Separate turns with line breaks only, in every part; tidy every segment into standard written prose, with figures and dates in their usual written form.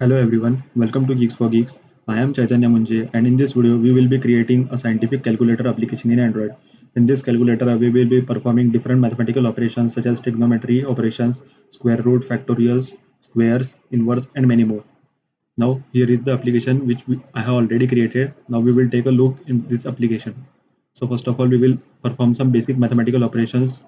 Hello everyone, welcome to Geeks for Geeks. I am Chaitanya Munje and in this video we will be creating a scientific calculator application in Android. In this calculator we will be performing different mathematical operations such as trigonometry operations, square root, factorials, squares, inverse and many more. Now here is the application which I have already created. Now we will take a look in this application. So first of all we will perform some basic mathematical operations.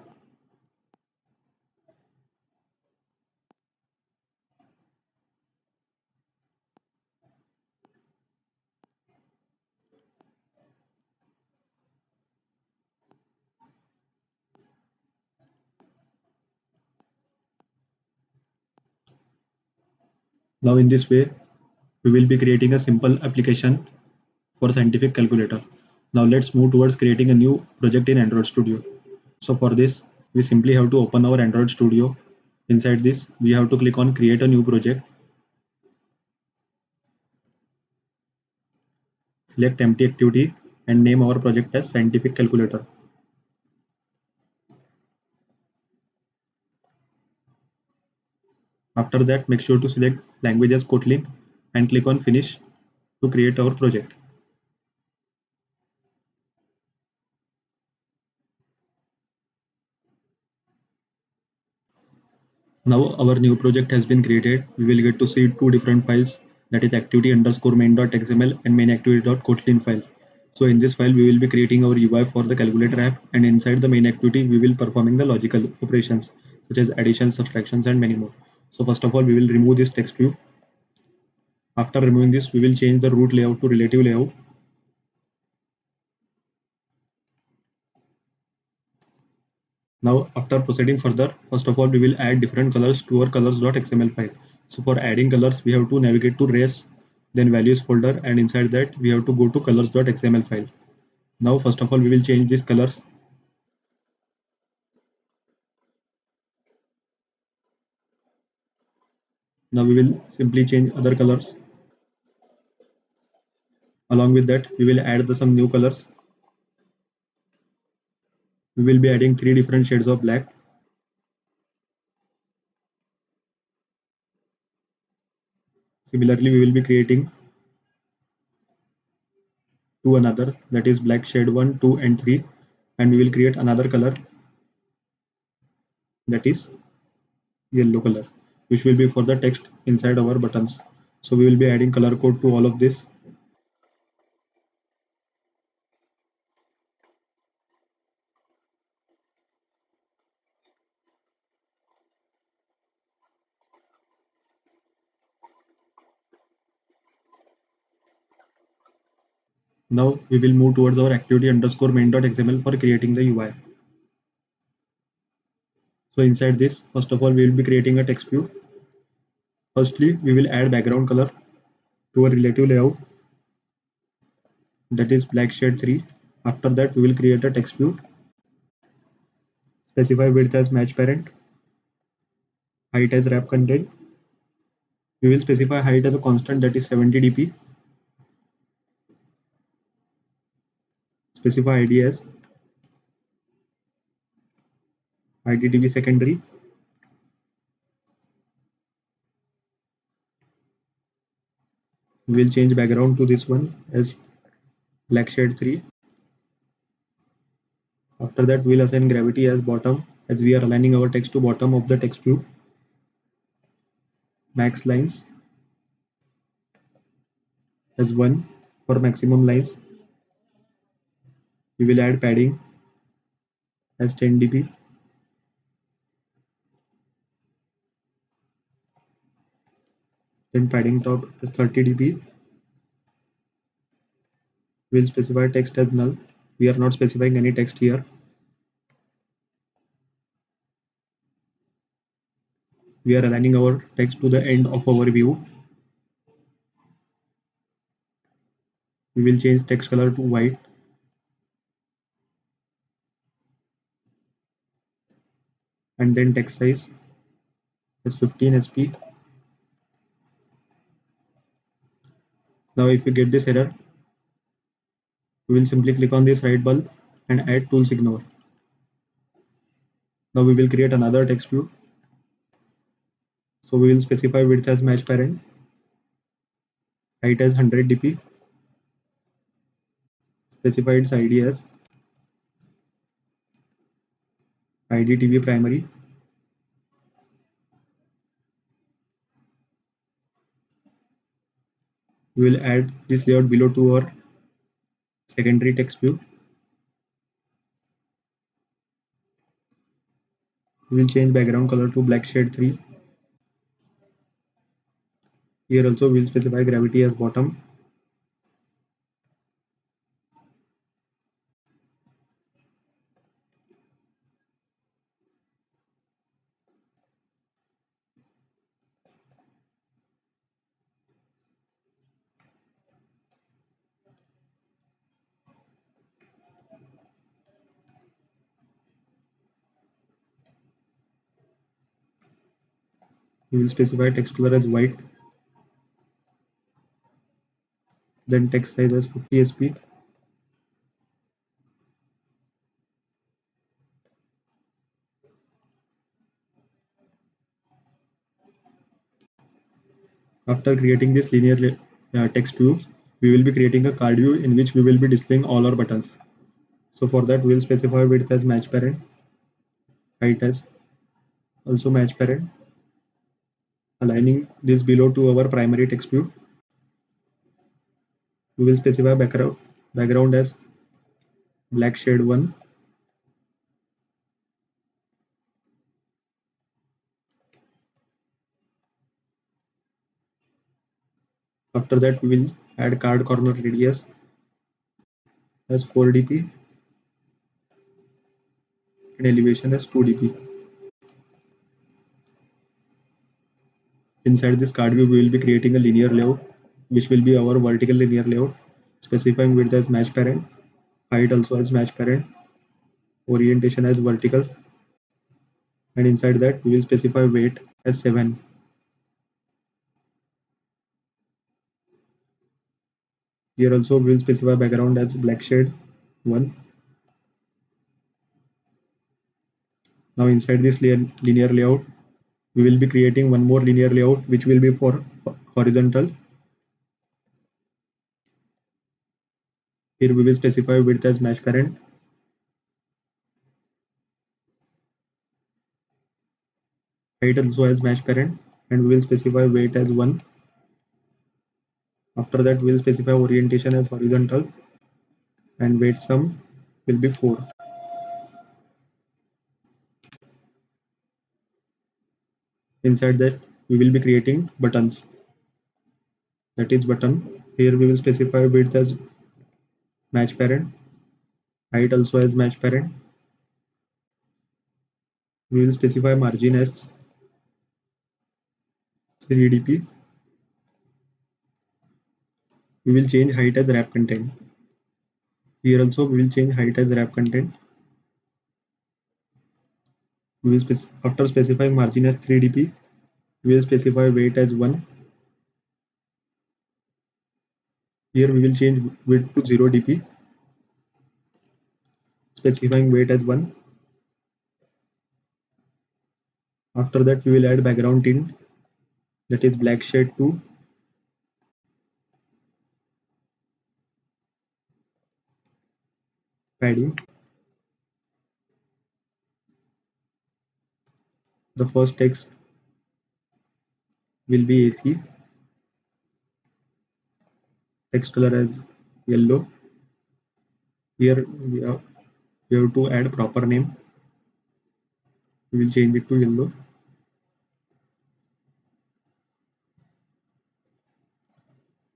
Now in this way we will be creating a simple application for scientific calculator. Now let's move towards creating a new project in Android Studio. So for this, we simply have to open our Android Studio. Inside this, we have to click on create a new project. Select empty activity and name our project as scientific calculator. After that, make sure to select language as Kotlin and click on finish to create our project. Now our new project has been created. We will get to see two different files, that is activity underscore main.xml and main activity.kotlin file. So in this file we will be creating our UI for the calculator app, and inside the main activity we will performing the logical operations such as addition, subtractions and many more. So first of all we will remove this text view. After removing this we will change the root layout to relative layout. Now after proceeding further, first of all we will add different colors to our colors.xml file. So for adding colors we have to navigate to res, then values folder, and inside that we have to go to colors.xml file. Now first of all we will change these colors. Now we will simply change other colors. Along with that we will add some new colors. We will be adding three different shades of black. Similarly we will be creating two another, that is black shade 1, 2 and 3, and we will create another color, that is yellow color, which will be for the text inside our buttons. So we will be adding color code to all of this. Now we will move towards our activity underscore main.xml for creating the UI. So inside this, first of all we will be creating a text view. Firstly we will add background color to our relative layout, that is black shade 3. After that we will create a text view. Specify width as match parent, height as wrap content. We will specify height as a constant, that is 70 dp. Specify id as IDDB secondary. We will change background to this one as black shade 3. After that we will assign gravity as bottom, as we are aligning our text to bottom of the text view. Max lines as 1 for maximum lines. We will add padding as 10 dp. Then padding top as 30 dp. We will specify text as null. We are not specifying any text here. We are aligning our text to the end of our view. We will change text color to white. And then text size as 15 sp. Now if you get this error, we will simply click on this right bulb and add tools ignore. Now we will create another text view. So we will specify width as match parent, height as 100 dp, specify its ID as IDTV primary. We will add this layout below to our secondary text view. We will change background color to black shade 3. Here also we will specify gravity as bottom. We will specify text color as white. Then text size as 50 sp. After creating this linear text view, we will be creating a card view in which we will be displaying all our buttons. So for that we will specify width as match parent, height as also match parent, aligning this below to our primary text view. We will specify background as black shade 1. After that we will add card corner radius as 4 dp and elevation as 2 dp. Inside this card view we will be creating a linear layout which will be our vertical linear layout, specifying width as match parent, height also as match parent, orientation as vertical, and inside that we will specify weight as 7. Here also we will specify background as black shade 1. Now inside this linear layout we will be creating one more linear layout which will be for horizontal. Here we will specify width as match parent, height also as match parent, and we will specify weight as 1. After that we will specify orientation as horizontal and weight sum will be 4. Inside that we will be creating buttons, that is button. Here we will specify width as match parent, height also as match parent. We will specify margin as 3 dp. We will change height as wrap content. Here also we will change height as wrap content. We will after specifying margin as 3 dp, we will specify weight as 1. Here we will change width to 0 dp, specifying weight as 1. After that we will add background tint, that is black shade 2. Padding. The first text will be AC. Text color as yellow. Here we have to add proper name. We will change it to yellow.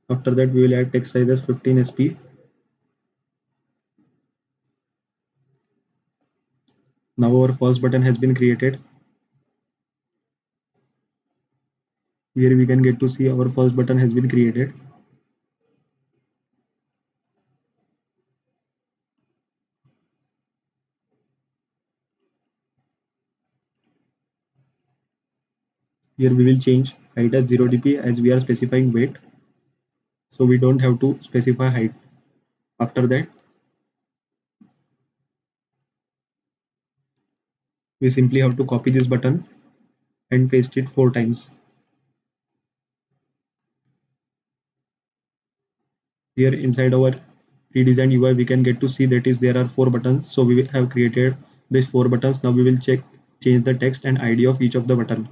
After that we will add text size as 15 sp. Now our first button has been created. Here we can get to see our first button has been created. Here we will change height as 0 dp as we are specifying weight, so we don't have to specify height. After that we simply have to copy this button and paste it 4 times. Here inside our pre-designed UI, we can get to see that is there are 4 buttons. So we have created these 4 buttons. Now we will change the text and ID of each of the button.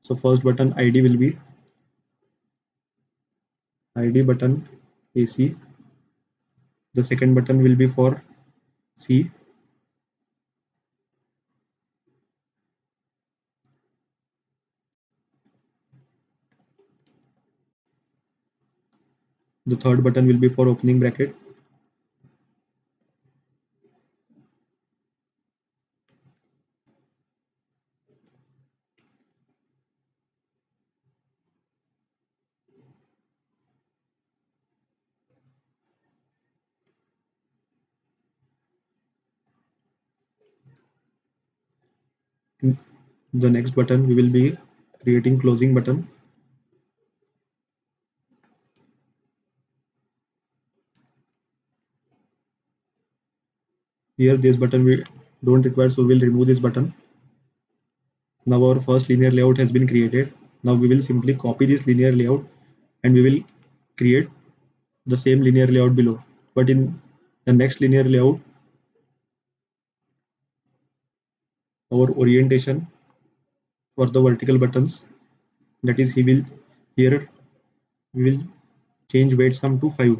So first button ID will be ID button AC. The second button will be for C. The third button will be for opening bracket. In the next button, we will be creating closing button. Here this button we don't require, so we'll remove this button. Now our first linear layout has been created. Now we will simply copy this linear layout and we will create the same linear layout below. But in the next linear layout, our orientation for the vertical buttons, that is here we will change weight sum to 5,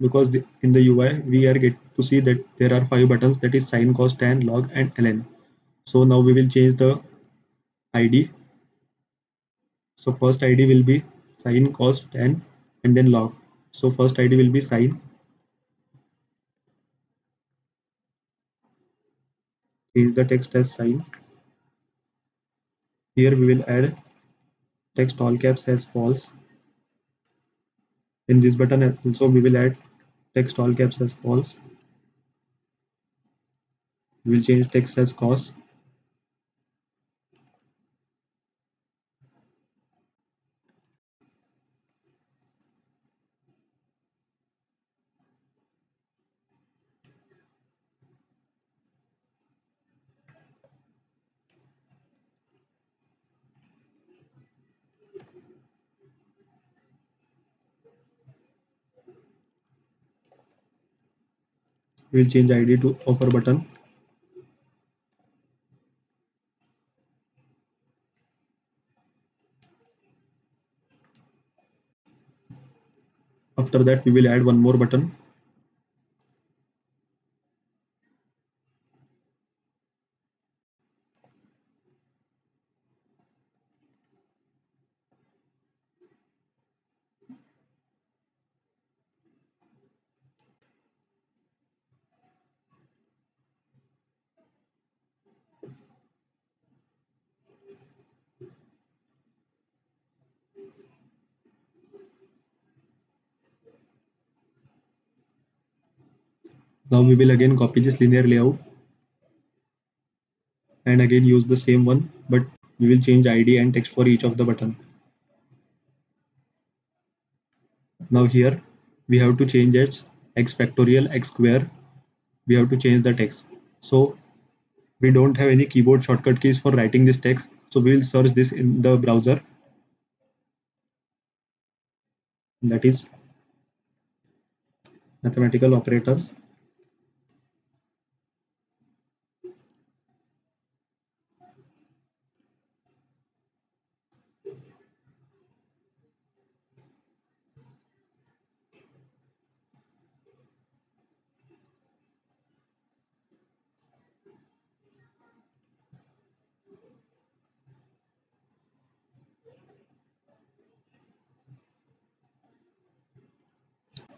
because in the UI we are get to see that there are 5 buttons, that is sin, cos, tan, log and ln. So now we will change the ID. So first ID will be sin, cos, tan and then log. So first ID will be sin. Change the text as sin. Here we will add text all caps as false. In this button also we will add text all caps as false. We will change text as cos. We will change ID to offer button. After that we will add one more button. Now we will again copy this linear layout and again use the same one, but we will change ID and text for each of the button. Now here we have to change it x factorial x square. We have to change the text. So we don't have any keyboard shortcut keys for writing this text. So we will search this in the browser. That is mathematical operators.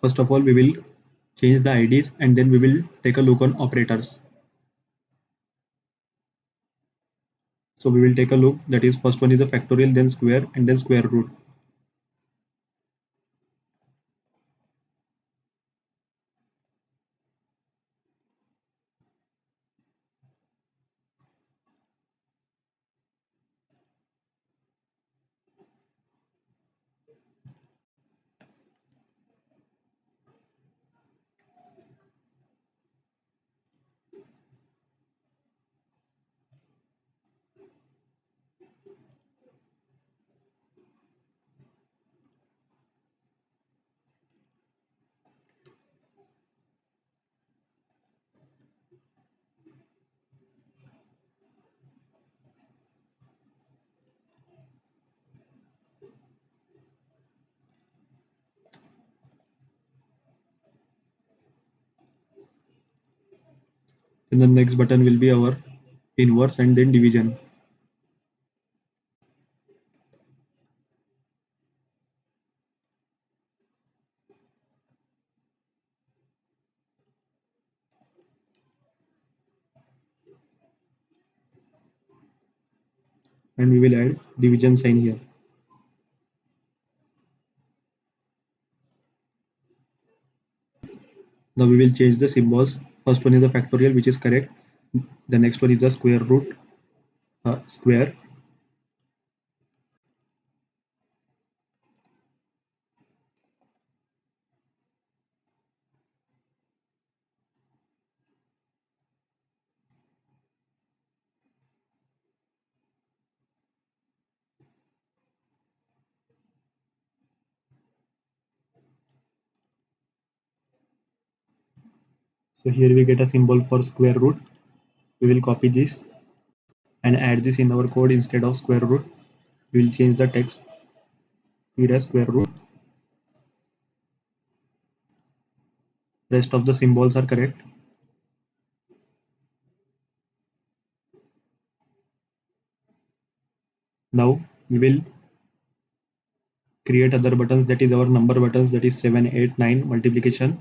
First of all, we will change the IDs and then we will take a look on operators. So we will take a look, that is first one is a factorial, then square and then square root. And the next button will be our inverse and then division. And we will add division sign here. Now we will change the symbols. First one is the factorial, which is correct. The next one is the square root, square. So here we get a symbol for square root. We will copy this and add this in our code instead of square root. We will change the text here as square root. Rest of the symbols are correct. Now we will create other buttons, that is our number buttons, that is 7, 8, 9 multiplication.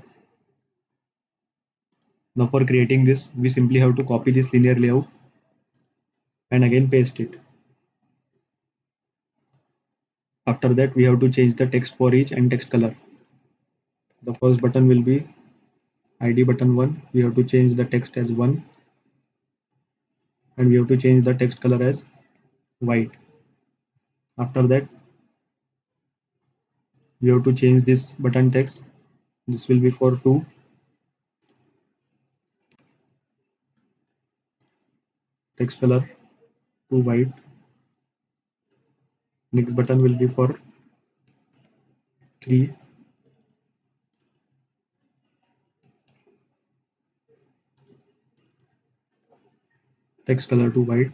Now for creating this, we simply have to copy this linear layout and again paste it. After that, we have to change the text for each and text color. The first button will be ID button 1. We have to change the text as 1 and we have to change the text color as white. After that, we have to change this button text. This will be for 2. Text color to white. Next button will be for 3. Text color to white.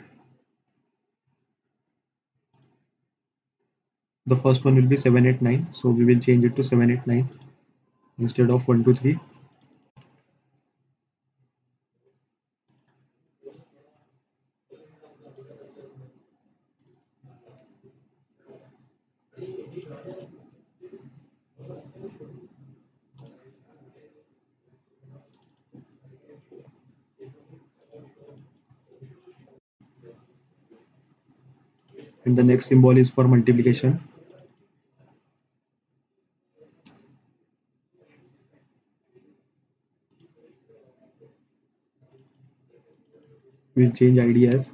The first one will be 789, so we will change it to 789 instead of 123. And the next symbol is for multiplication. We will change ID as,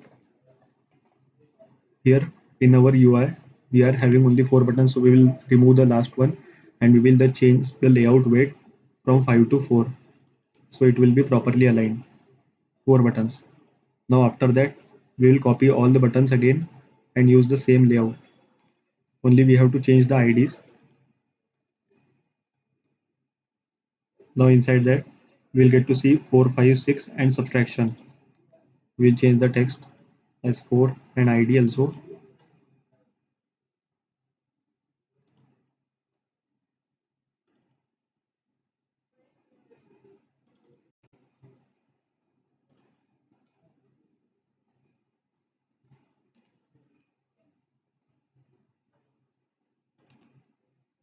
here in our UI we are having only 4 buttons, so we will remove the last one and we will change the layout weight from 5 to 4, so it will be properly aligned. 4 buttons. Now after that, we will copy all the buttons again and use the same layout, only we have to change the IDs. Now inside that, we will get to see 4, 5, 6 and subtraction. We will change the text as 4 and ID also.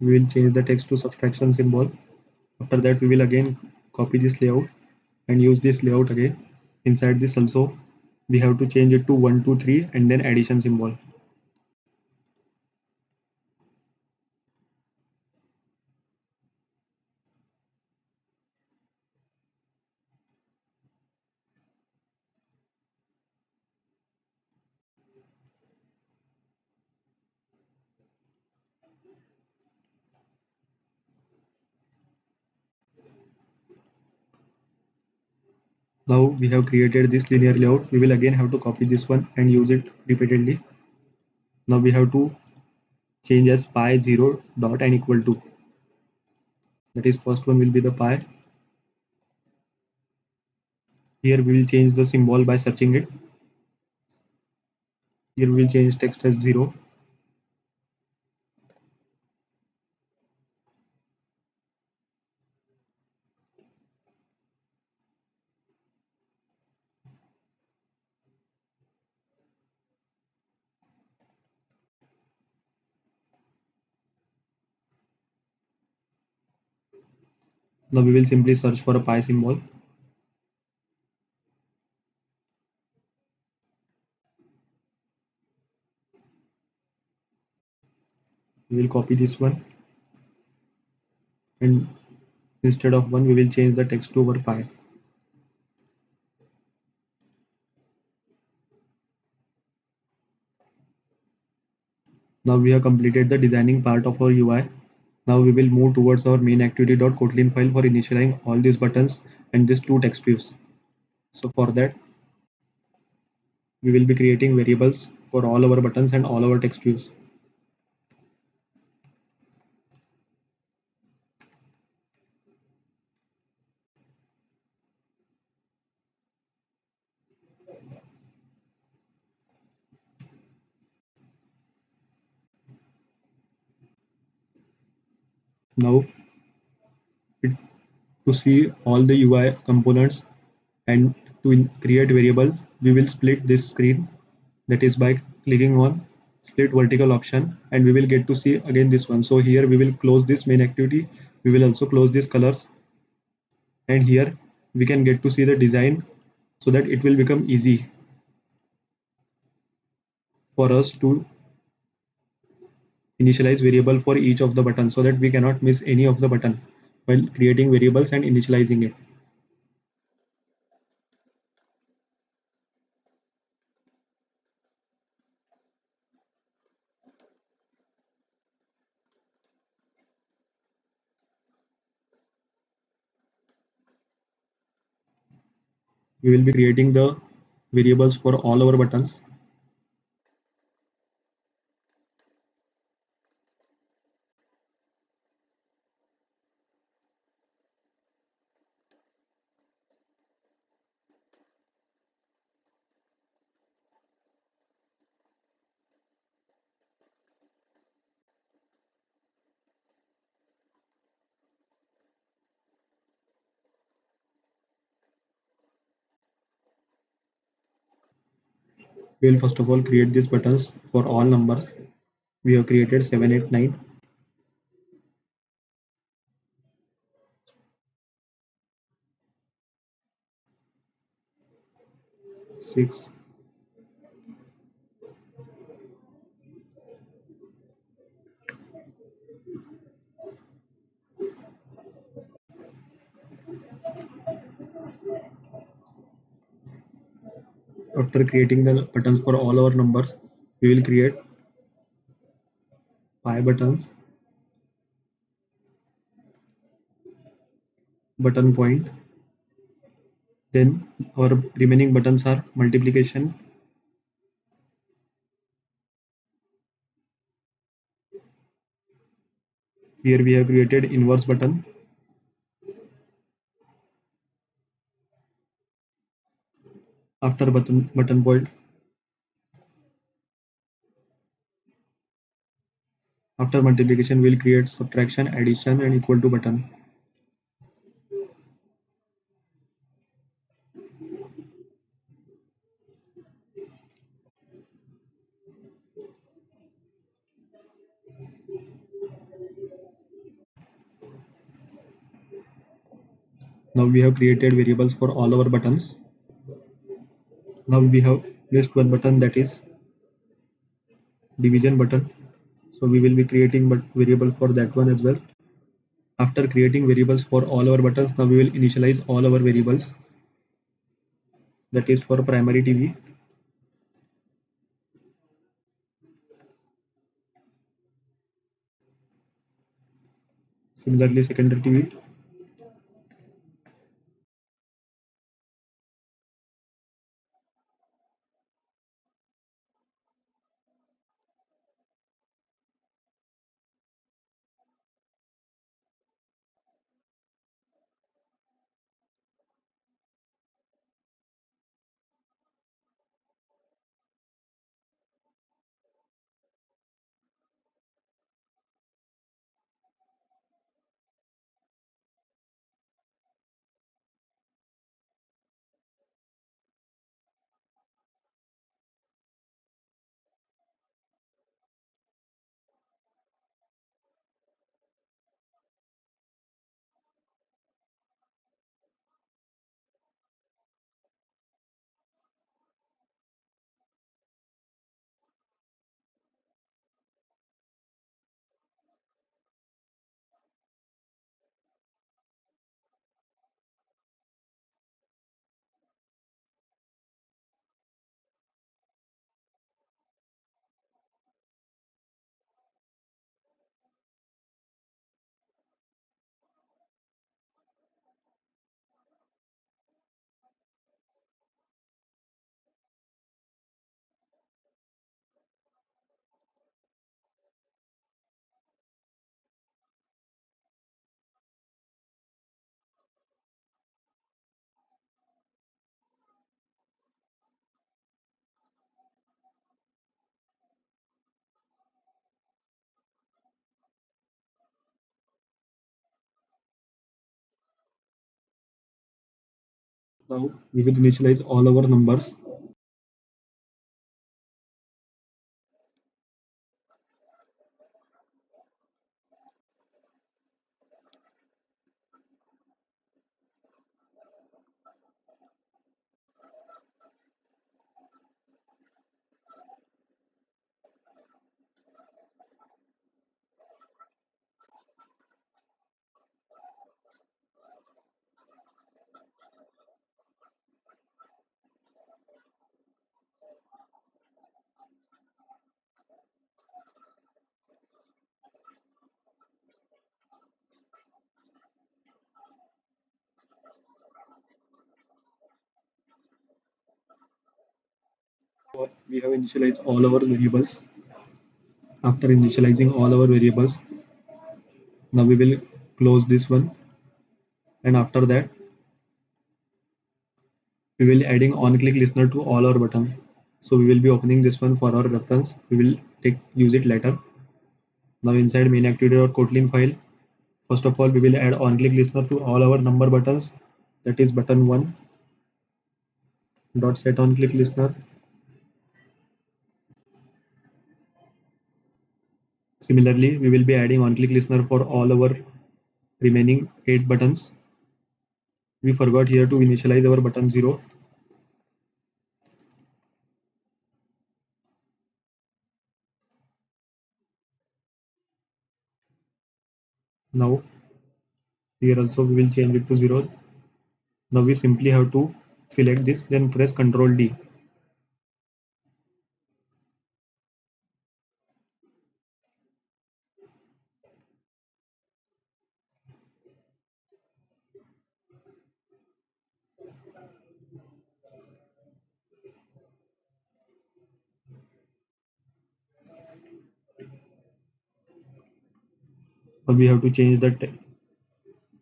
We will change the text to subtraction symbol. After that, we will again copy this layout and use this layout again. Inside this also, we have to change it to 1, 2, 3 and then addition symbol. Now we have created this linear layout. We will again have to copy this one and use it repeatedly. Now we have to change as pi 0 dot and equal to. That is, first one will be the pi. Here we will change the symbol by searching it. Here we will change text as 0. Now we will simply search for a pi symbol. We will copy this one, and instead of 1 we will change the text to over pi. Now we have completed the designing part of our UI. Now we will move towards our main activity.kotlin file for initializing all these buttons and these two text views. So for that, we will be creating variables for all our buttons and all our text views. Now to see all the UI components and to create variable, we will split this screen, that is by clicking on split vertical option, and we will get to see again this one. So here we will close this main activity, we will also close these colors, and here we can get to see the design so that it will become easy for us to initialize variable for each of the buttons so that we cannot miss any of the button while creating variables and initializing it. We will be creating the variables for all our buttons. We will first of all create these buttons for all numbers. We have created 7, 8, 9. 6. After creating the buttons for all our numbers, we will create 5 buttons, button point. Then our remaining buttons are multiplication, here we have created inverse button. After button point, after multiplication we will create subtraction, addition and equal to button. Now we have created variables for all our buttons. Now we have placed one button, that is division button, so we will be creating but variable for that one as well. After creating variables for all our buttons, now we will initialize all our variables, that is for primary TV. Similarly secondary TV. Now we will initialize all our numbers. We have initialized all our variables. After initializing all our variables, now we will close this one, and after that we will adding on click listener to all our button. So we will be opening this one for our reference. We will use it later. Now inside main activity or Kotlin file, first of all we will add on click listener to all our number buttons, that is button 1 dot set on click listener. Similarly, we will be adding on click listener for all our remaining 8 buttons. We forgot here to initialize our button 0. Now here also we will change it to 0. Now we simply have to select this, then press Ctrl D. Now we have to change the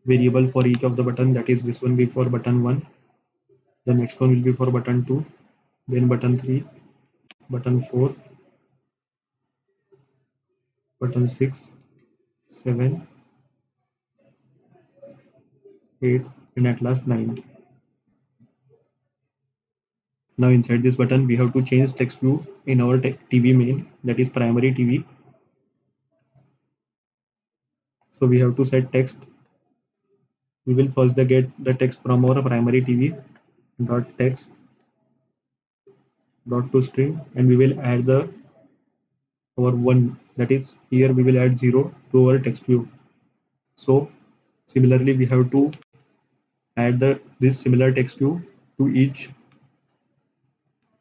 variable for each of the button, that is this one be for button 1, the next one will be for button 2, then button 3, button 4, button 6, 7, 8, and at last 9. Now inside this button we have to change text view in our TV main, that is primary TV. So we have to set text. We will first get the text from our primary TV dot text dot to string, and we will add the our 1, that is here we will add 0 to our text view. So similarly we have to add this similar text view to each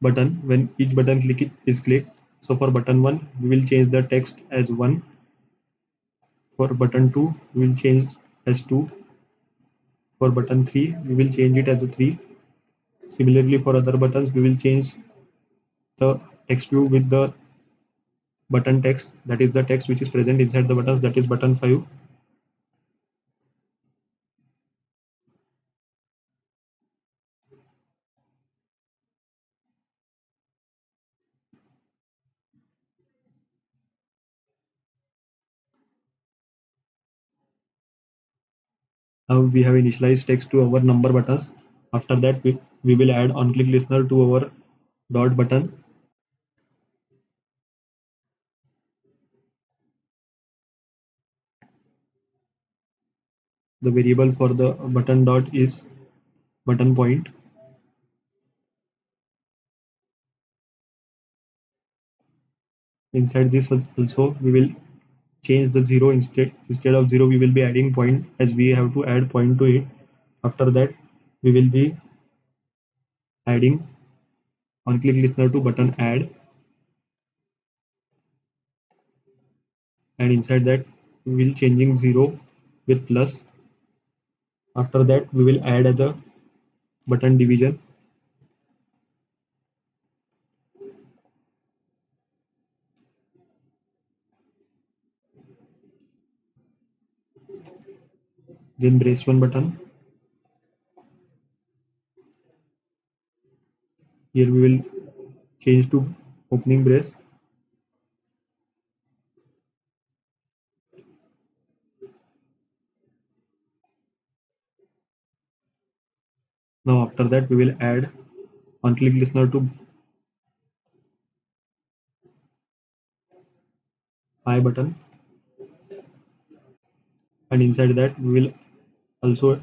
button when each button is clicked. So for button 1 we will change the text as 1, for button 2 we will change as 2, for button 3 we will change it as a 3. Similarly for other buttons we will change the text view with the button text, that is the text which is present inside the buttons, that is button 5. Now we have initialized text to our number buttons. After that we will add on click listener to our dot button. The variable for the button dot is button point. Inside this also we will change the 0, instead of 0 we will be adding point, as we have to add point to it. After that we will be adding on click listener to button add, and inside that we will changing 0 with plus. After that we will add as a button division. Then brace 1 button. Here we will change to opening brace. Now after that we will add on click listener to I button, and inside that we will also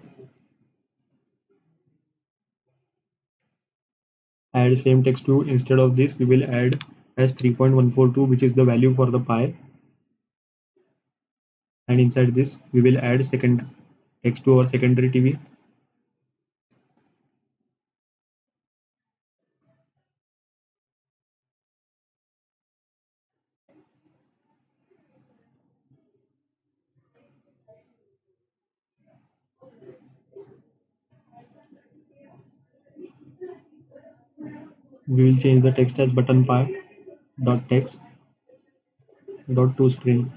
add same text to. Instead of this we will add as 3.142, which is the value for the pi, and inside this we will add second text to our secondary TV. We will change the text as button pi dot text dot to screen.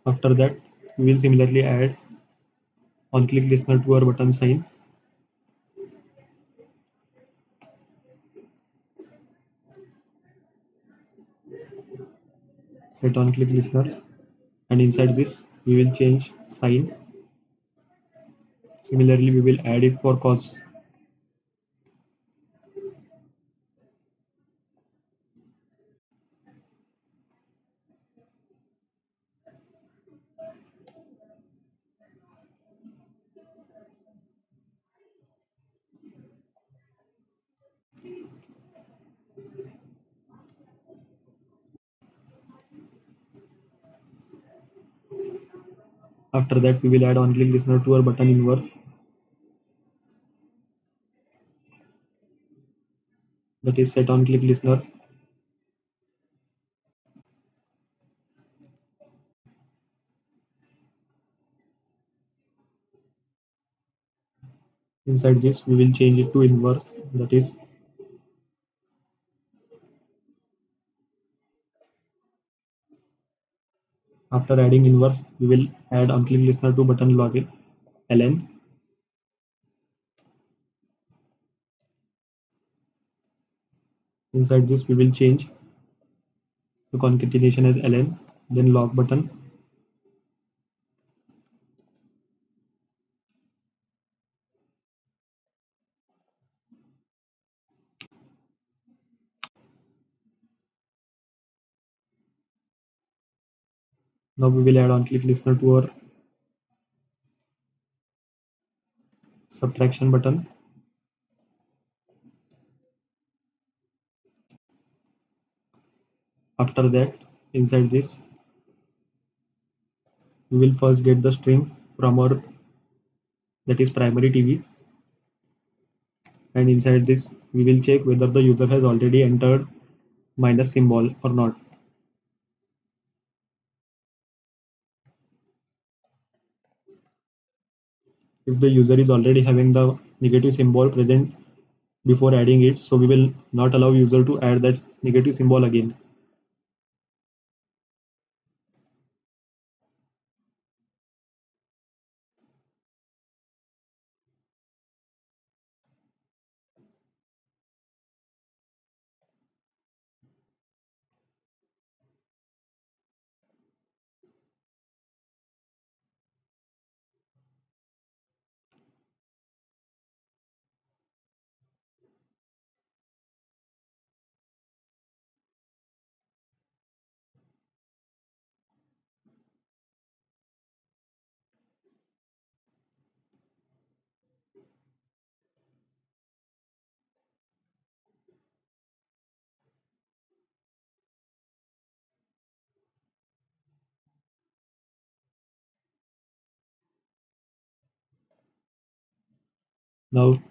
After that we will similarly add on click listener to our button sign, set on click listener, and inside this we will change sign. Similarly we will add it for cos. After that we will add on click listener to our button inverse, that is set on click listener. Inside this we will change it to inverse, that is after adding inverse we will add on click listener to button login ln. Inside this we will change the concatenation as ln, then log button. Now we will add on click listener to our subtraction button. After that inside this we will first get the string from our, that is primary TV, and inside this we will check whether the user has already entered minus symbol or not. If the user is already having the negative symbol present before adding it, so we will not allow user to add that negative symbol again. Now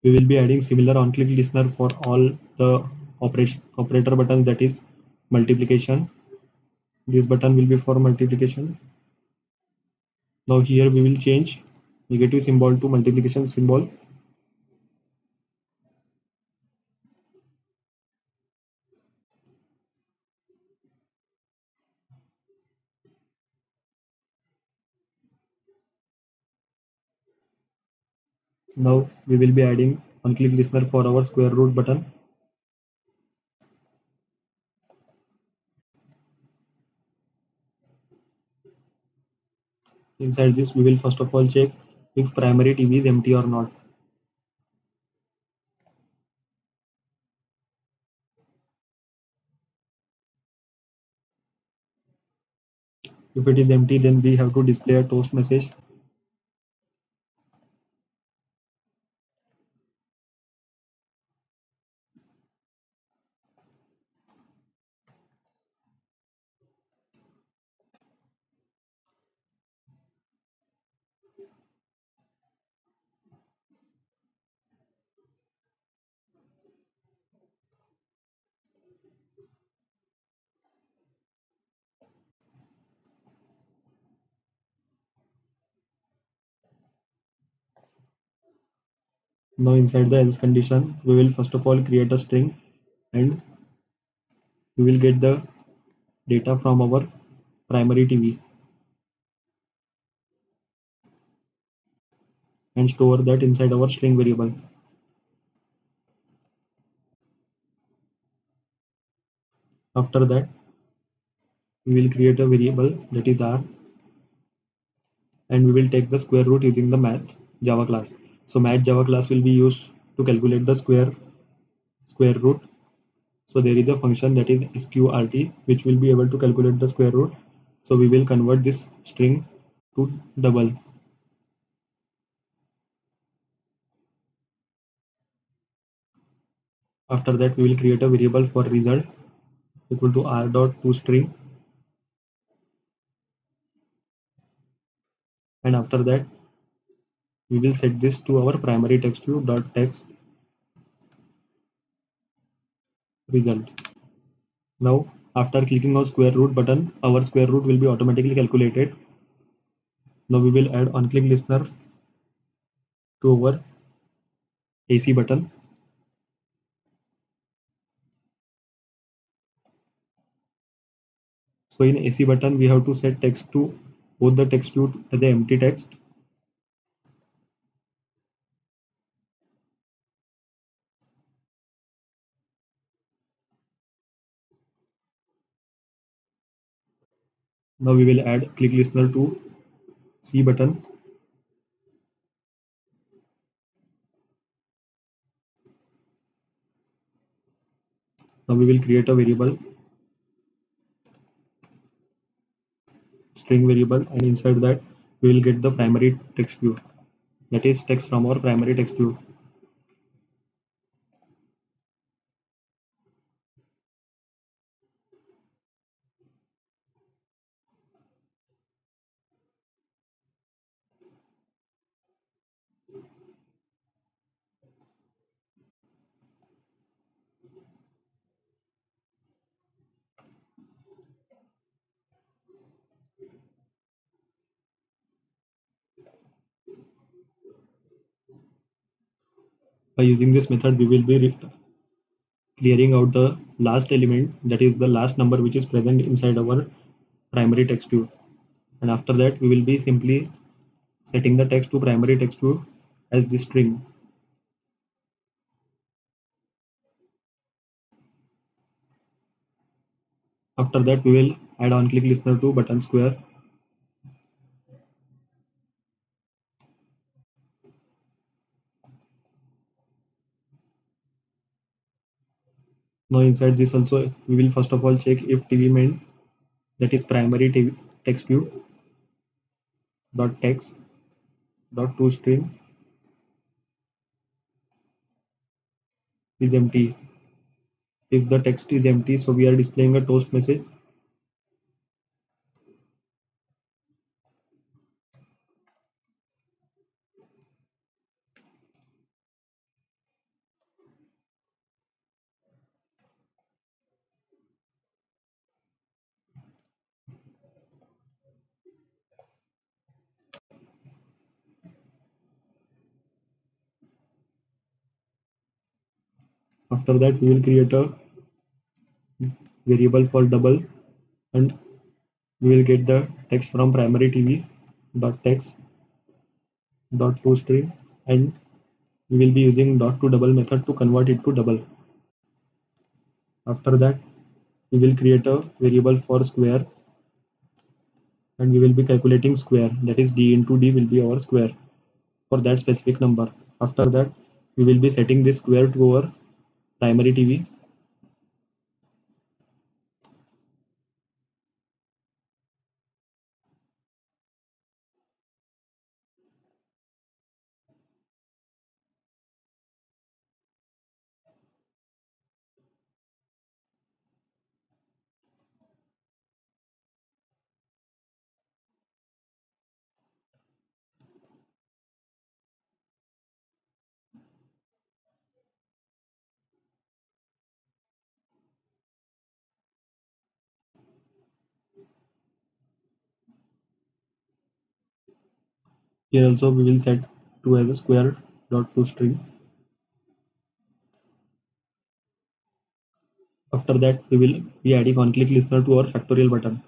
we will be adding similar on click listener for all the operator buttons, that is multiplication. This button will be for multiplication. Now here we will change negative symbol to multiplication symbol. Now we will be adding on click listener for our square root button. Inside this, we will first of all check if primary TV is empty or not. If it is empty, then we have to display a toast message. Now inside the else condition, we will first of all create a string and we will get the data from our primary TV and store that inside our string variable. After that, we will create a variable that is R and we will take the square root using the math Java class. So math Java class will be used to calculate the square root. So there is a function that is sqrt which will be able to calculate the square root. So we will convert this string to double. After that, we will create a variable for result equal to r dot toString, and after that we will set this to our primary text view dot text result. Now after clicking on square root button, our square root will be automatically calculated. Now we will add on click listener to our AC button. So in AC button we have to set text to both the text view as a empty text. Now we will add click listener to C button. Now we will create a variable string variable, and inside that we will get the primary text view, that is text from our primary text view. By using this method, we will be clearing out the last element, that is the last number which is present inside our primary text view, and after that we will be simply setting the text to primary text view as the string. After that we will add on click listener to button square. Now inside this also we will first of all check if TV main, that is primary TV text view dot text dot toString is empty. If the text is empty, so we are displaying a toast message. After that we will create a variable for double, and we will get the text from primary TV dot text dot toString, and we will be using dot to double method to convert it to double. After that we will create a variable for square, and we will be calculating square, that is d into d will be our square for that specific number. After that we will be setting this square to our primary TV. Here also we will set 2 as a square dot to string. After that we will be adding on click listener to our factorial button.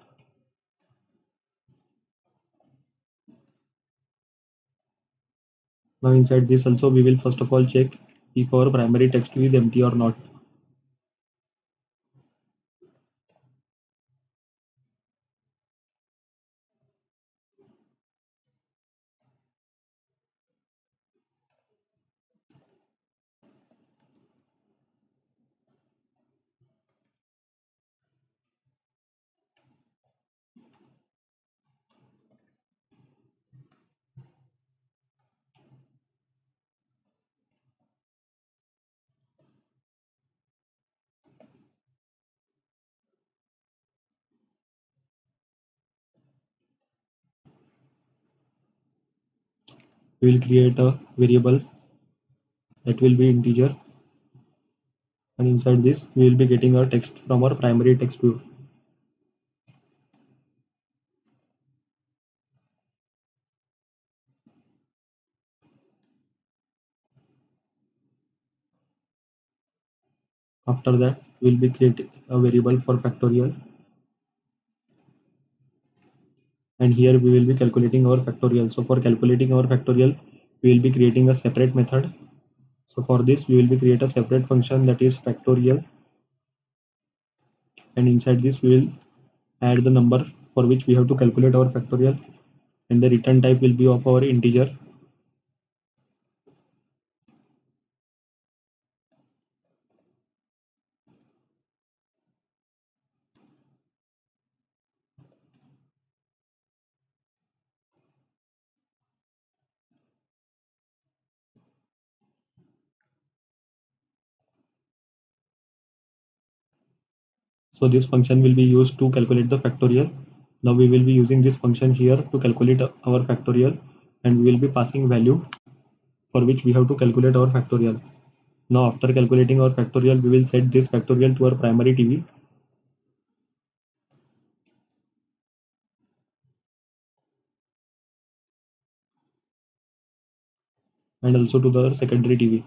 Now inside this also we will first of all check if our primary text view is empty or not. We will create a variable that will be integer, and inside this we will be getting our text from our primary text view. After that we will be creating a variable for factorial, and here we will be calculating our factorial. So for calculating our factorial we will be creating a separate method. So for this we will be create a separate function that is factorial, and inside this we will add the number for which we have to calculate our factorial, and the return type will be of our integer. So this function will be used to calculate the factorial. Now we will be using this function here to calculate our factorial, and we will be passing value for which we have to calculate our factorial. Now after calculating our factorial we will set this factorial to our primary TV, and also to the secondary TV.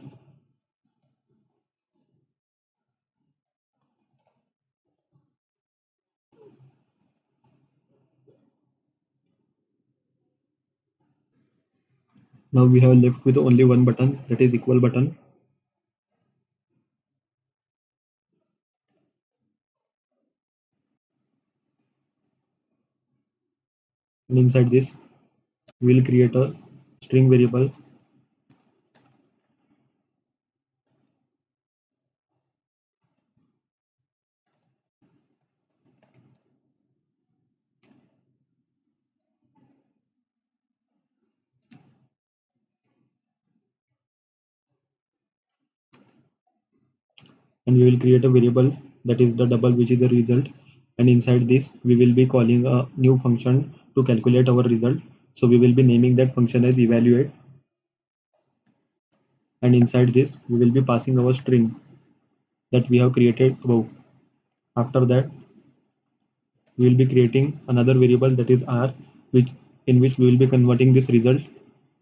Now we have left with only one button, that is equal button. And inside this we will create a string variable, and we will create a variable that is the double, which is the result, and inside this we will be calling a new function to calculate our result. So we will be naming that function as evaluate, and inside this we will be passing our string that we have created above. After that we will be creating another variable that is r, which in which we will be converting this result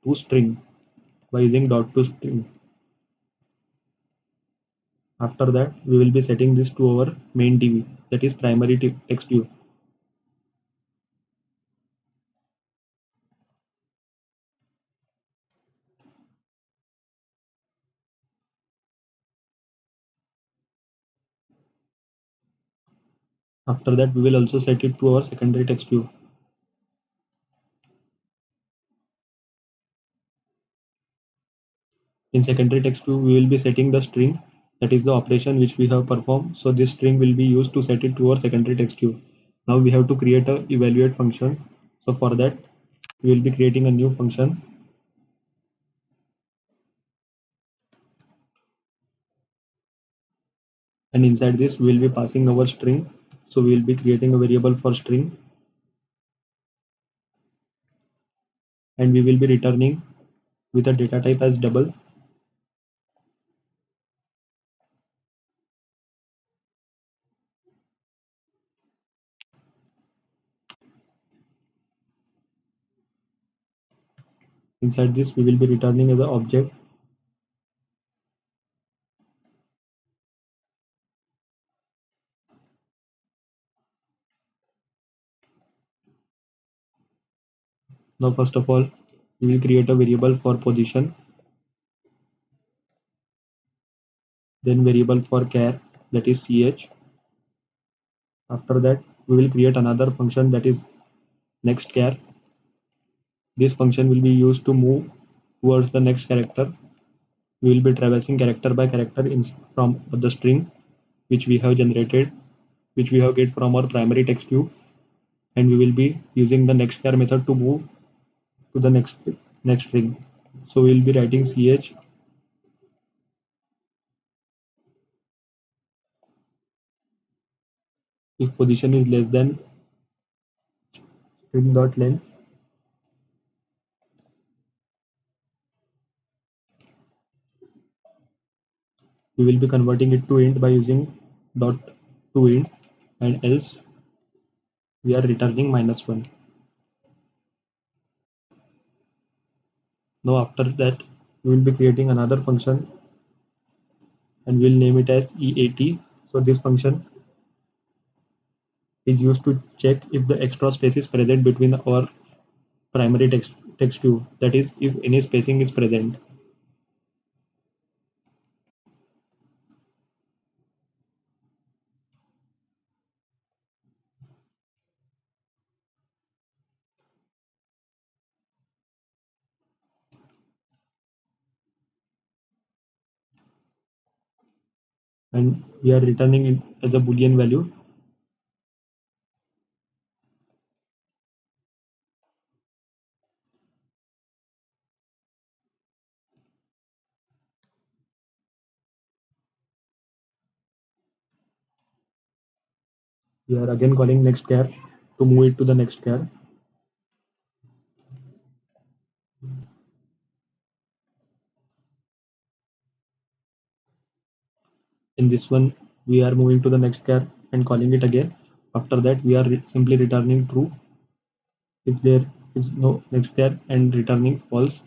to string by using dot to string. After that we will be setting this to our main TV, that is primary text view. After that we will also set it to our secondary text view. In secondary text view, we will be setting the string, that is the operation which we have performed. So this string will be used to set it to our secondary text view. Now we have to create a evaluate function. So for that, we will be creating a new function, and inside this we will be passing our string. So we will be creating a variable for string, and we will be returning with a data type as double. Inside this we will be returning as an object. Now first of all, we will create a variable for position, then variable for char, that is ch. After that, we will create another function, that is next char. This function will be used to move towards the next character. We will be traversing character by character from the string which we have generated, which we have get from our primary text view, and we will be using the next char method to move to the next string. So we will be writing ch if position is less than string dot length. We will be converting it to int by using dot to int, and else we are returning -1. Now after that, we will be creating another function and we'll name it as EAT. So this function is used to check if the extra space is present between our primary text view, that is if any spacing is present. And we are returning it as a boolean value. We are again calling next char to move it to the next char. In this one, we are moving to the next char and calling it again. After that, we are simply returning true if there is no next char and returning false.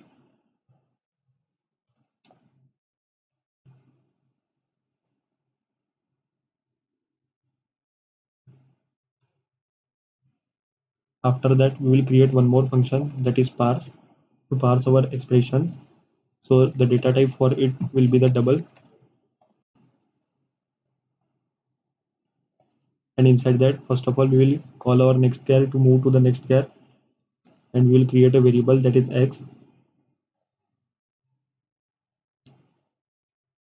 After that, we will create one more function, that is parse, to parse our expression. So the data type for it will be the double, and inside that, first of all, we will call our next char to move to the next char, and we will create a variable, that is x.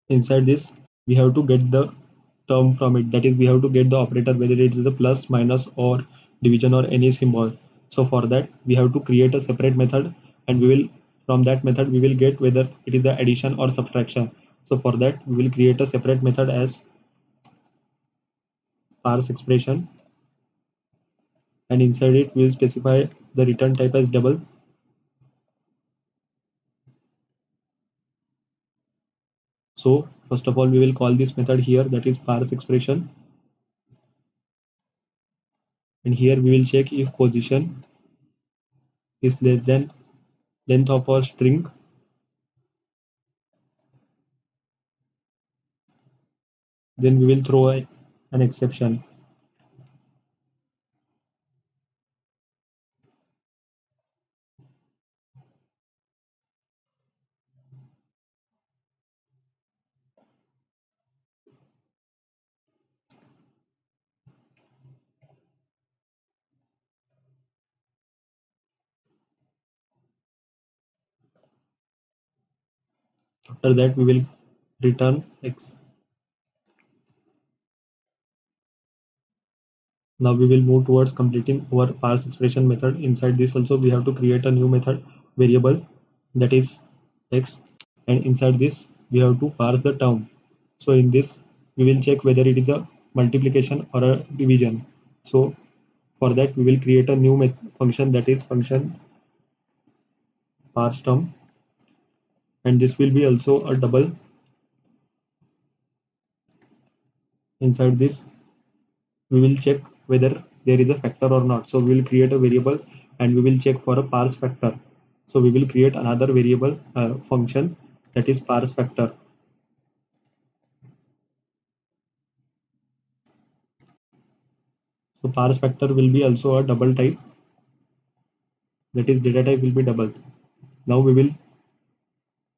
Inside this, we have to get the term from it, that is we have to get the operator, whether it is a plus, minus, or division, or any symbol. So for that, we have to create a separate method, and we will, from that method, we will get whether it is a addition or subtraction. So for that, we will create a separate method as parse expression, and inside it we will specify the return type as double. So first of all, we will call this method here, that is parse expression, and here we will check if position is less than length of our string. Then we will throw an exception. After that, we will return x. Now we will move towards completing our parse expression method. Inside this also we have to create a new method variable, that is x, and inside this we have to parse the term. So in this we will check whether it is a multiplication or a division. So for that we will create a new function, that is function parse term, and this will be also a double. Inside this we will check whether there is a factor or not. So we will create a variable and we will check for a parse factor. So we will create another variable function, that is parse factor. So parse factor will be also a double type, that is data type will be double. Now we will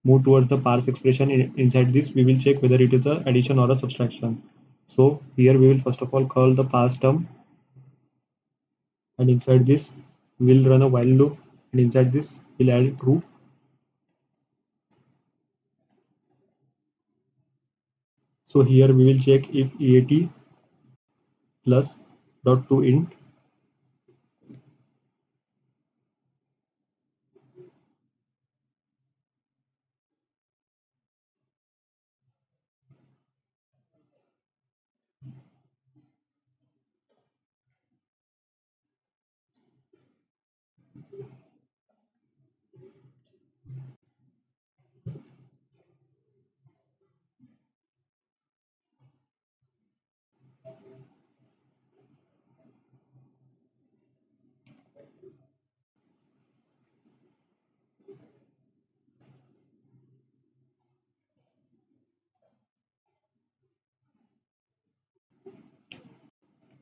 move towards the parse expression. Inside this we will check whether it is a addition or a subtraction. So here we will first of all call the parse term, and inside this we will run a while loop, and inside this we'll add true. So here we will check if EAT plus dot to int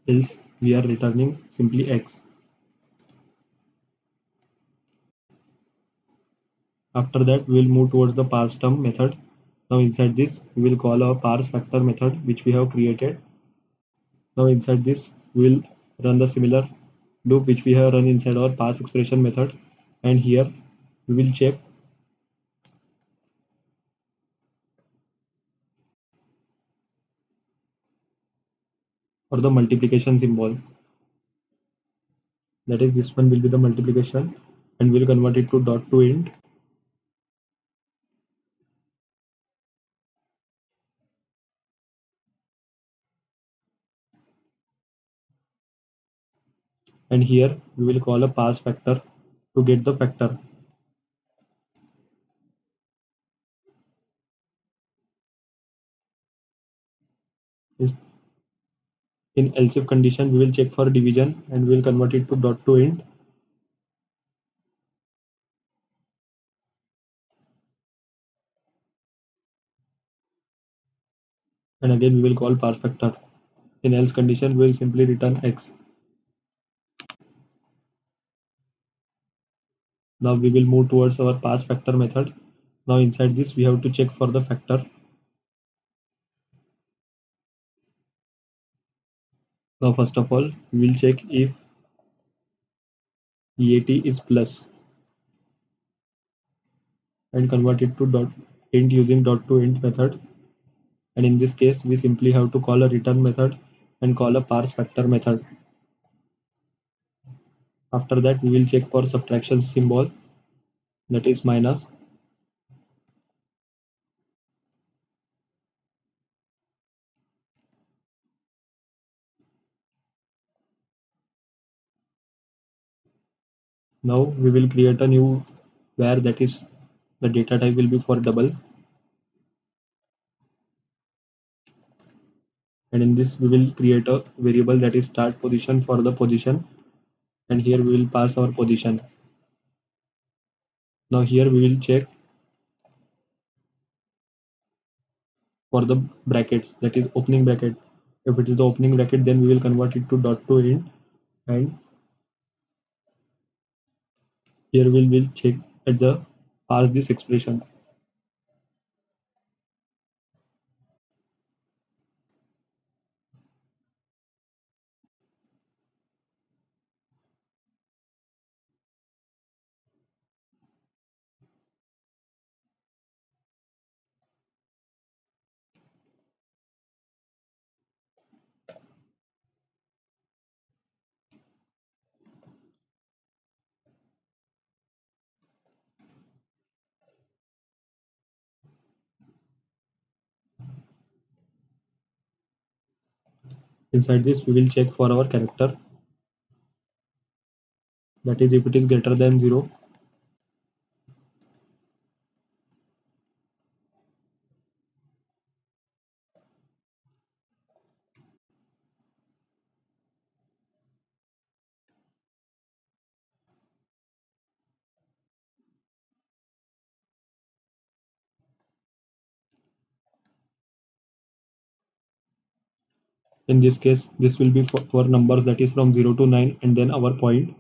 else we are returning simply x. After that we will move towards the parse term method. Now inside this we will call our parse factor method which we have created. Now inside this we will run the similar loop which we have run inside our parse expression method, and here we will check for the multiplication symbol, that is this one will be the multiplication, and we'll convert it to dot to int, and here we will call a parse factor to get the factor. In else if condition we will check for division and we will convert it to dot to int, and again we will call parse factor. In else condition we will simply return x. Now we will move towards our parse factor method. Now inside this we have to check for the factor. Now first of all we will check if EAT is plus and convert it to dot int using dot to int method, and in this case we simply have to call a return method and call a parse factor method. After that we will check for subtraction symbol, that is minus. Now we will create a new var, that is the data type will be for double, and in this we will create a variable that is start position for the position, and here we will pass our position. Now here we will check for the brackets, that is opening bracket. If it is the opening bracket then we will convert it to dot to int, and here we will check at the parse this expression. Inside this we will check for our character, that is if it is greater than 0. In this case this will be for numbers that is from 0 to 9 and then our point.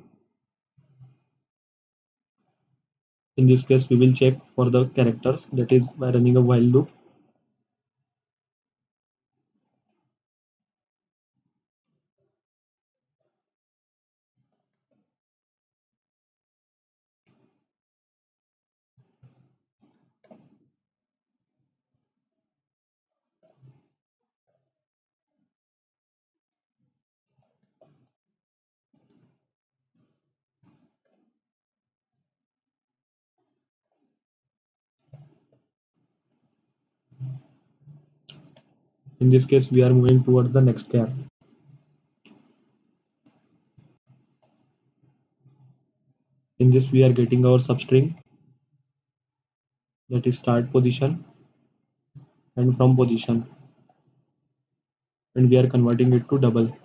In this case we will check for the characters, that is by running a while loop. In this case we are moving towards the next char. In this we are getting our substring, that is start position and from position, and we are converting it to double.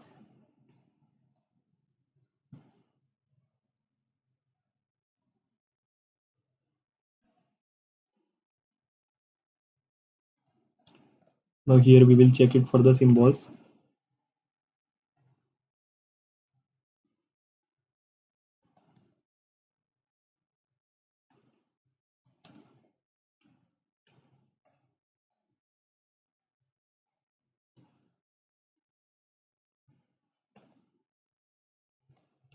Now here we will check it for the symbols.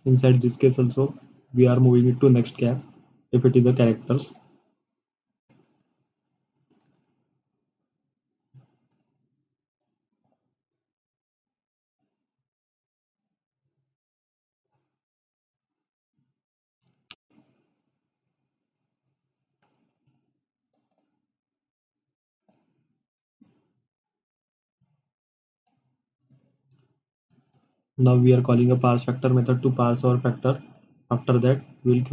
Inside this case also we are moving it to next char if it is a characters. Now we are calling a parse factor method to parse our factor. After that we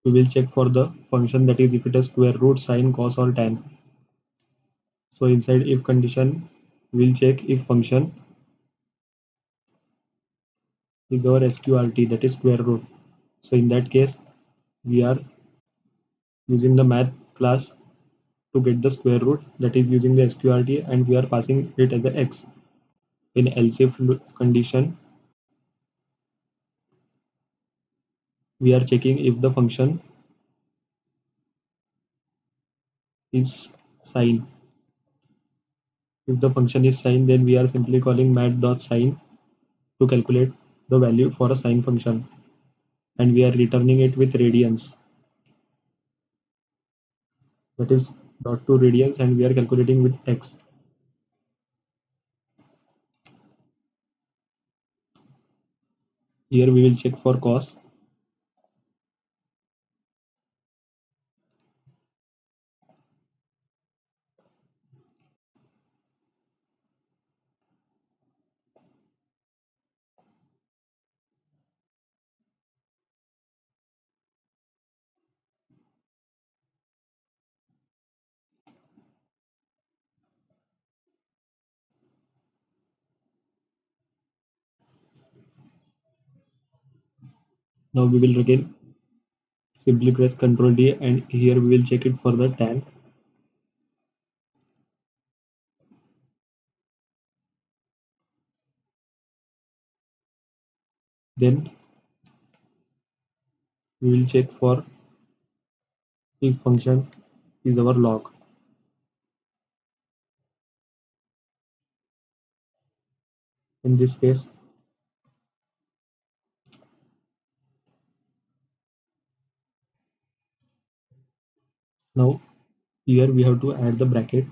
will check for the function, that is if it is square root, sine, cos or tan. So inside if condition we'll check if function is our sqrt, that is square root. So in that case we are using the math class to get the square root, that is using the sqrt, and we are passing it as a x. In else if condition we are checking if the function is sine. If the function is sine, then we are simply calling mat.sine to calculate the value for a sine function, and we are returning it with radians, that is dot to radians, and we are calculating with x. Here we will check for cos. Now we will again simply press Ctrl D, and here we will check it for the tan. Then we will check for if function is our log. In this case now here we have to add the bracket,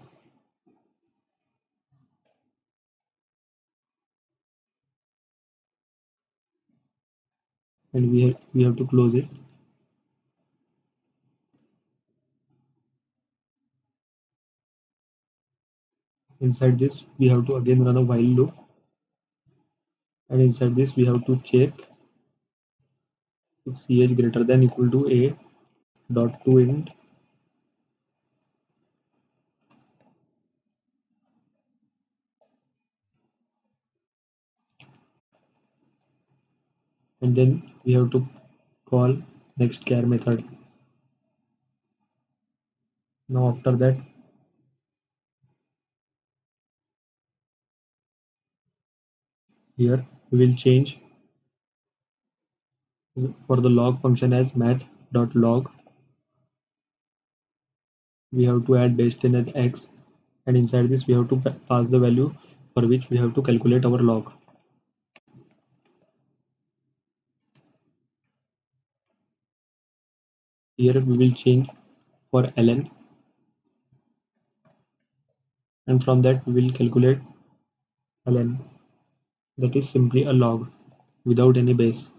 and we have to close it. Inside this we have to again run a while loop, and inside this we have to check if ch greater than equal to a dot to int, and then we have to call next char method. Now after that, here we will change for the log function as math.log. We have to add base 10 as x, and inside this we have to pass the value for which we have to calculate our log. Here we will change for ln, and from that we will calculate ln, that is simply a log without any base.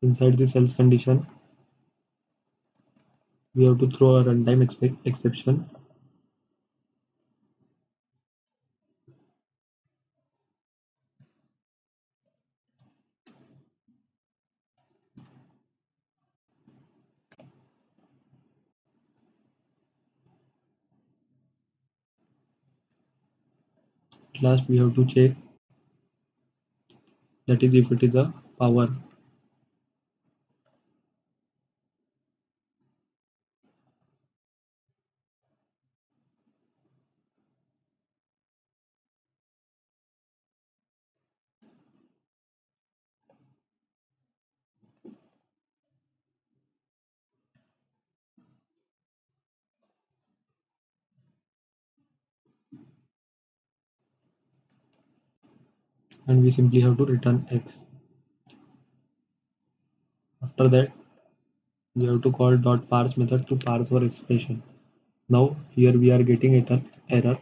Inside this else condition we have to throw a runtime exception. At last we have to check, that is if it is a power. And we simply have to return x. After that we have to call dot parse method to parse our expression. Now here we are getting an error.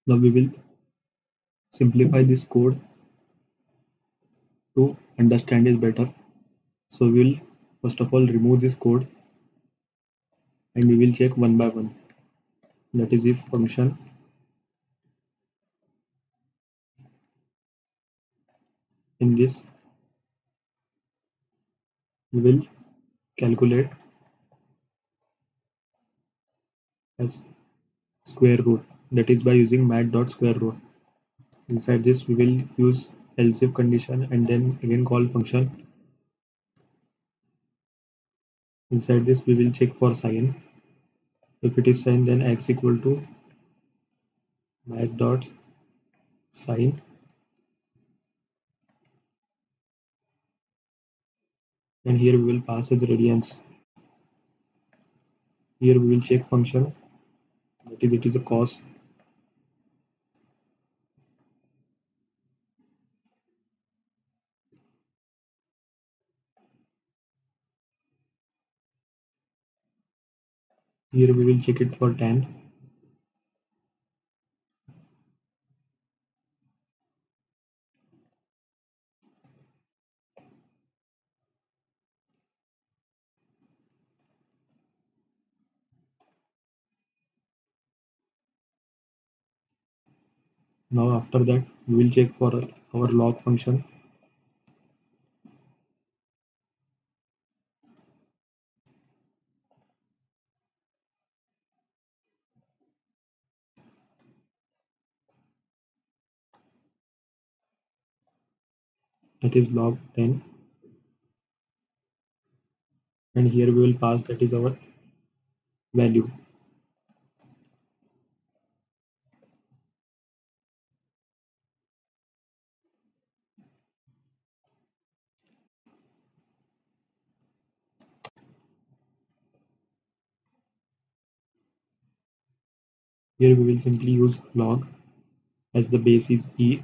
Now we will simplify this code to understand it better. So we will first of all remove this code, and we will check one by one. That is if function, in this we will calculate as square root, that is by using mat.square root. Inside this we will use else if condition and then again call function. Inside this we will check for sign. If it is sign, then x equal to mat.sign, and here we will pass as radians. Here we will check function, that is it is a cos. Here we will check it for tan. Now after that we will check for our log function. that is log 10, and here we will pass that is our value. Here we will simply use log as the base is e.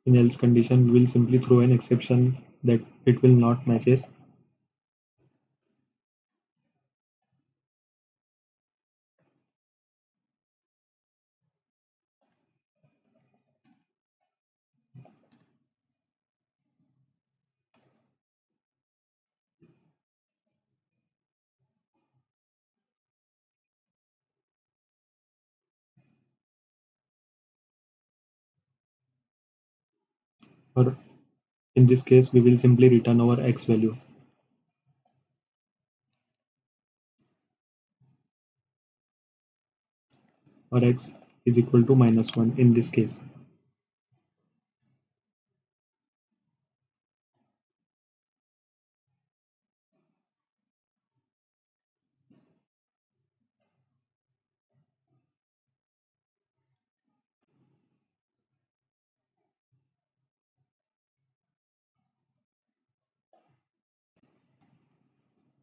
In else condition, we will simply throw an exception that it will not matches. Or in this case, we will simply return our x value. Or x is equal to -1 in this case.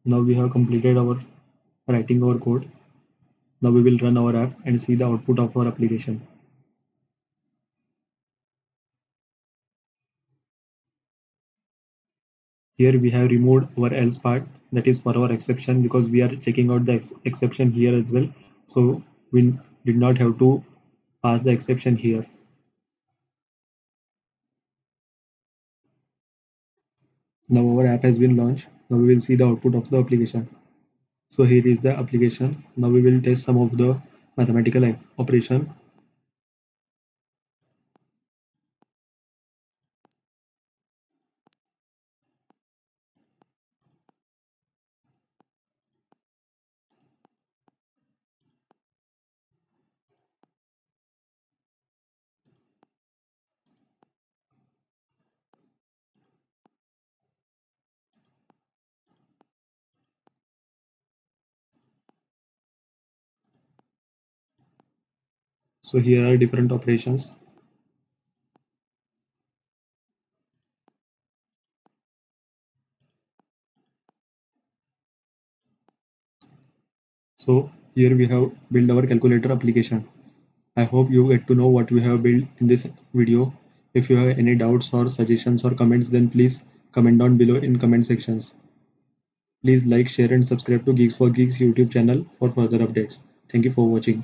Now we have completed our writing our code. Now we will run our app and see the output of our application. Here we have removed our else part, that is for our exception, because we are checking out the exception here as well. So we did not have to pass the exception here. Now our app has been launched. Now we will see the output of the application. So here is the application. Now we will test some of the mathematical operation. So here are different operations. So here we have built our calculator application. I hope you get to know what we have built in this video. If you have any doubts or suggestions or comments, then please comment down below in comment sections. Please like, share and subscribe to Geeks for Geeks YouTube channel for further updates. Thank you for watching.